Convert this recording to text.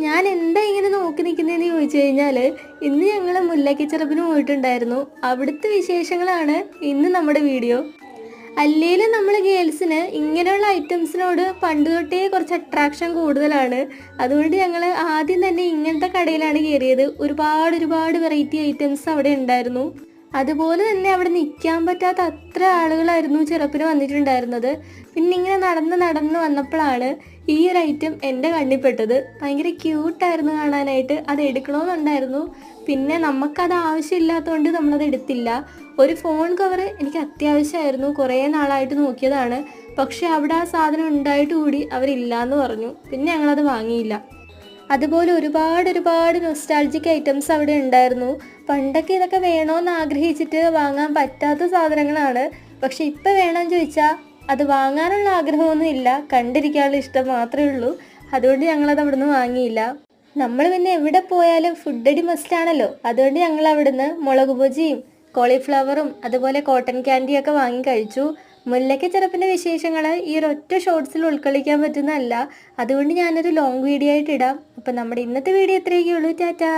ഞാൻ എന്താ ഇങ്ങനെ നോക്കി നിൽക്കുന്നതെന്ന് ചോദിച്ചു കഴിഞ്ഞാൽ ഇന്ന് ഞങ്ങൾ മുല്ലയ്ക്കച്ചെറുപ്പിന് പോയിട്ടുണ്ടായിരുന്നു. അവിടുത്തെ വിശേഷങ്ങളാണ് ഇന്ന് നമ്മുടെ വീഡിയോ. അല്ലേലും നമ്മൾ ഗേൾസിന് ഇങ്ങനെയുള്ള ഐറ്റംസിനോട് പണ്ട് തൊട്ടേ കുറച്ച് അട്രാക്ഷൻ കൂടുതലാണ്. അതുകൊണ്ട് ഞങ്ങൾ ആദ്യം തന്നെ ഇങ്ങനത്തെ കടയിലാണ് കയറിയത്. ഒരുപാട് വെറൈറ്റി ഐറ്റംസ് അവിടെ ഉണ്ടായിരുന്നു. അതുപോലെ തന്നെ അവിടെ നിൽക്കാൻ പറ്റാത്ത അത്ര ആളുകളായിരുന്നു ചെറുപ്പിന് വന്നിട്ടുണ്ടായിരുന്നത്. പിന്നെ ഇങ്ങനെ നടന്ന് വന്നപ്പോഴാണ് ഈ ഒരു ഐറ്റം എൻ്റെ കണ്ണിൽപ്പെട്ടത്. ഭയങ്കര ക്യൂട്ടായിരുന്നു കാണാനായിട്ട്. അത് എടുക്കണമെന്നുണ്ടായിരുന്നു, പിന്നെ നമുക്കത് ആവശ്യമില്ലാത്തതുകൊണ്ട് നമ്മളത് എടുത്തില്ല. ഒരു ഫോൺ കവർ എനിക്ക് അത്യാവശ്യമായിരുന്നു, കുറേ നാളായിട്ട് നോക്കിയതാണ്. പക്ഷെ അവിടെ ആ സാധനം ഉണ്ടായിട്ട് കൂടി അവരില്ലാന്ന് പറഞ്ഞു. പിന്നെ ഞങ്ങളത് വാങ്ങിയില്ല. അതുപോലെ ഒരുപാട് നൊസ്റ്റാൾജിക് ഐറ്റംസ് അവിടെ ഉണ്ടായിരുന്നു. പണ്ടൊക്കെ ഇതൊക്കെ വേണമെന്ന് ആഗ്രഹിച്ചിട്ട് വാങ്ങാൻ പറ്റാത്ത സാധനങ്ങളാണ്. പക്ഷെ ഇപ്പം വേണമെന്ന് ചോദിച്ചാൽ അത് വാങ്ങാനുള്ള ആഗ്രഹമൊന്നും ഇല്ല, കണ്ടിരിക്കാനുള്ള ഇഷ്ടം മാത്രമേ ഉള്ളൂ. അതുകൊണ്ട് ഞങ്ങളത് അവിടുന്ന് വാങ്ങിയില്ല. നമ്മൾ പിന്നെ എവിടെ പോയാലും ഫുഡ് അടി മസ്റ്റാണല്ലോ. അതുകൊണ്ട് ഞങ്ങൾ അവിടുന്ന് മുളക് ബജിയും കോളിഫ്ലവറും അതുപോലെ കോട്ടൺ ക്യാൻഡിയൊക്കെ വാങ്ങി കഴിച്ചു. മുല്ലയ്ക്കച്ചെറുപ്പിൻ്റെ വിശേഷങ്ങൾ ഈ ഒരു ഒറ്റ ഷോർട്സിൽ ഉൾക്കൊള്ളിക്കാൻ പറ്റുന്നതല്ല. അതുകൊണ്ട് ഞാനൊരു ലോങ് വീഡിയോ ആയിട്ട് ഇടാം. അപ്പം നമ്മുടെ ഇന്നത്തെ വീഡിയോ ഇത്രയൊക്കെ ഉള്ളൂ. ടാറ്റാ.